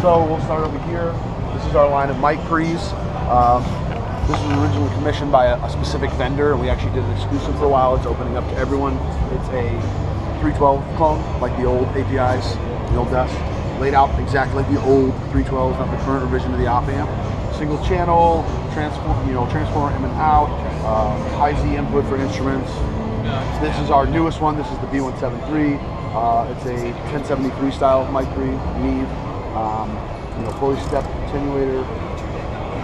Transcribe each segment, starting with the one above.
So we'll start over here. This is our line of mic pre's. This was originally commissioned by a specific vendor, and we actually did it exclusive for a while. It's opening up to everyone. It's a 312 clone, like the old APIs, the old desk, laid out exactly like the old 312s, not the current revision of the op amp. Single channel, transformer in and out, high Z input for instruments. This is our newest one. This is the B173. It's a 1073 style mic pre, Neve. Fully stepped attenuator,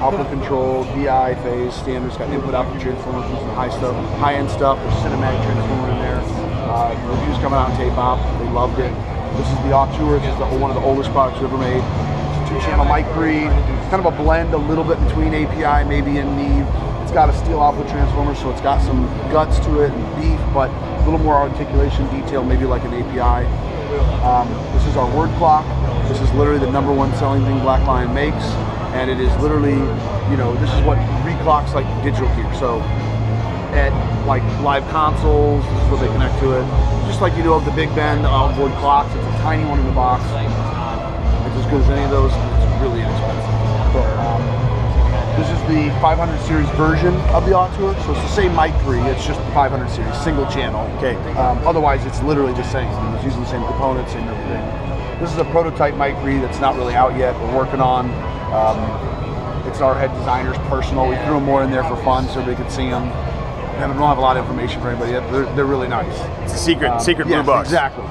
output control, DI, phase, standards, got input output transformers, some high-end stuff. There's cinematic transformer in there. Reviews coming out on tape op. They loved it. This is the Auteur. This is one of the oldest products we ever made. It's a 2-channel mic pre. It's kind of a blend, a little bit between API, maybe and Neve. It's got a steel output transformer, so it's got some guts to it and beef, but a little more articulation detail, maybe like an API. This is our word clock. This is literally the #1 selling thing Black Lion makes. And it is literally, this is what reclocks like digital gear. So at like live consoles, this is what they connect to it. Just like you do of the Big Ben onboard clocks, it's a tiny one in the box. It's as good as any of those. It's really inexpensive. This is the 500 series version of the Auteur. So it's the same mic pre, it's just the 500 series, single channel. Okay. Otherwise, it's literally the same. It's using the same components and everything. This is a prototype mic pre that's not really out yet. We're working on. It's our head designer's personal. We threw them more in there for fun so everybody could see them. And we don't have a lot of information for anybody yet, but they're really nice. It's a secret blue box. Exactly.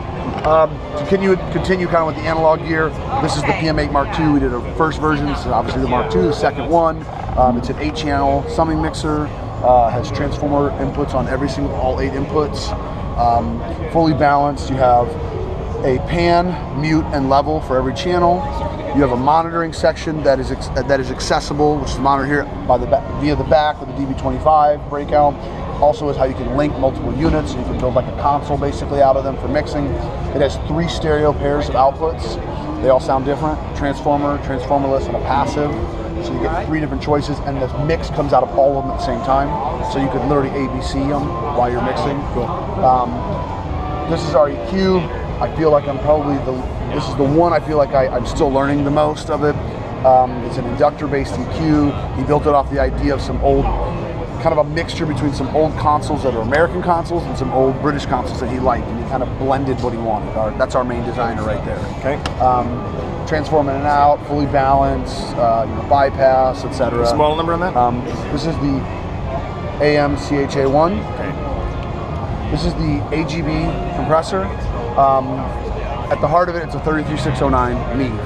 To continue kind of with the analog gear, this is the PM8 Mark II. We did a first version. This is obviously the Mark II, the second one. It's an 8-channel summing mixer. Has transformer inputs on all 8 inputs. Fully balanced. You have a pan, mute, and level for every channel. You have a monitoring section that is accessible, which is monitored here via the back with the DB25 breakout. Also is how you can link multiple units, so you can build like a console basically out of them for mixing. It has 3 stereo pairs of outputs. They all sound different: transformer, transformerless, and a passive. So you get 3 different choices, and the mix comes out of all of them at the same time. So you could literally ABC them while you're mixing. Cool. This is our EQ. I feel like this is the one I feel like I'm still learning the most of it. It's an inductor-based EQ. He built it off the idea of some old, kind of a mixture between some old consoles that are American consoles and some old British consoles that he liked, and he kind of blended what he wanted. That's our main designer right there. Okay. Transform in and out, fully balanced, bypass, etc. Small number on that? This is the AM-CHA1. Okay. This is the AGB compressor. At the heart of it, it's a 33609 Neve.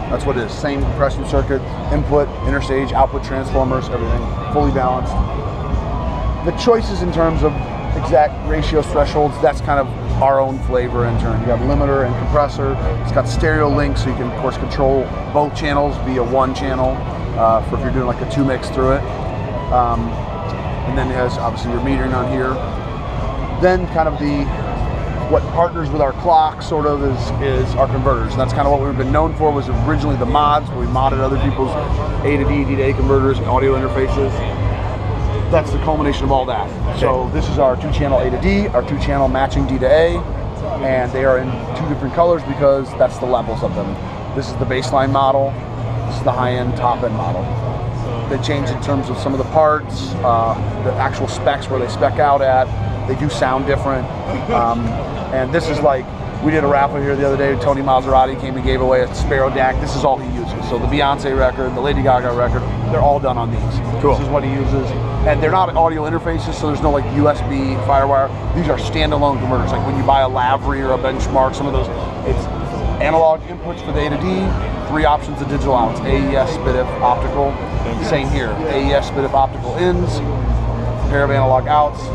That's what it is. Same compression circuit, input, interstage, output transformers, everything. Fully balanced. The choices in terms of exact ratios, thresholds, that's kind of our own flavor in turn. You have limiter and compressor. It's got stereo links, so you can, of course, control both channels via one channel for if you're doing like a 2 mix through it. And then it has, obviously, your metering on here. Then kind of what partners with our clock sort of is our converters. And that's kind of what we've been known for, was originally the mods, where we modded other people's A to D, D to A converters and audio interfaces. That's the culmination of all that. Okay. So this is our 2-channel A to D, our 2-channel matching D to A, and they are in 2 different colors because that's the levels of them. This is the baseline model, this is the high-end, top-end model. They change in terms of some of the parts, the actual specs where they spec out at. They do sound different. And this is like, we did a raffle here the other day. Tony Maserati came and gave away a Sparrow DAC. This is all he uses. So the Beyonce record, the Lady Gaga record, they're all done on these. Cool. This is what he uses. And they're not audio interfaces, so there's no like USB, Firewire. These are standalone converters. Like when you buy a Lavry or a Benchmark, some of those, it's analog inputs for the A to D, 3 options of digital outs: AES, SPDIF, optical. Same here, AES, SPDIF, optical ins, pair of analog outs.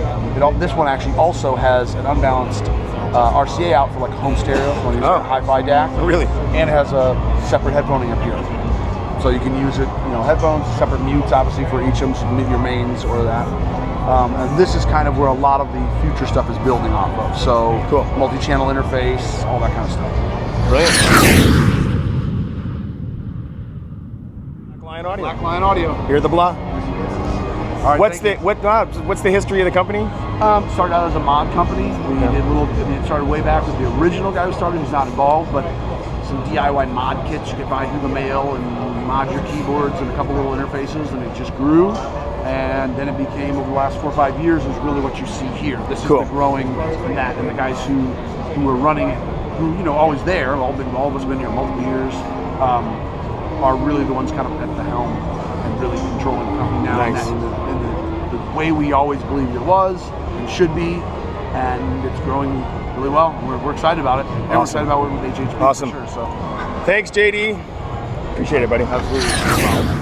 This one actually also has an unbalanced RCA out for like home stereo, when you use a hi-fi DAC. Oh, really? And it has a separate headphone amp here. So you can use it, headphones, separate mutes obviously for each of them, so you can mute your mains or that. And this is kind of where a lot of the future stuff is building off of. So cool. Multi-channel interface, all that kind of stuff. Brilliant. Black Lion Audio. Black Lion Audio. Hear the blah? All right, what's the history of the company? Started out as a mod company. We did it started way back with the original guy who started, who's not involved, but some DIY mod kits you could buy through the mail and mod your keyboards and a couple little interfaces, and it just grew. And then it became, over the last 4 or 5 years, is really what you see here. This is Cool. the growing in that, and the guys who are running it, who always there, all of us have been here multiple years, are really the ones kind of at the helm and really controlling the company now. Nice. And the way we always believed it was and should be, and it's growing really well. We're excited about it. And we're Awesome. excited about what HHP Awesome. for sure. So Thanks, JD. Appreciate it, buddy. absolutely.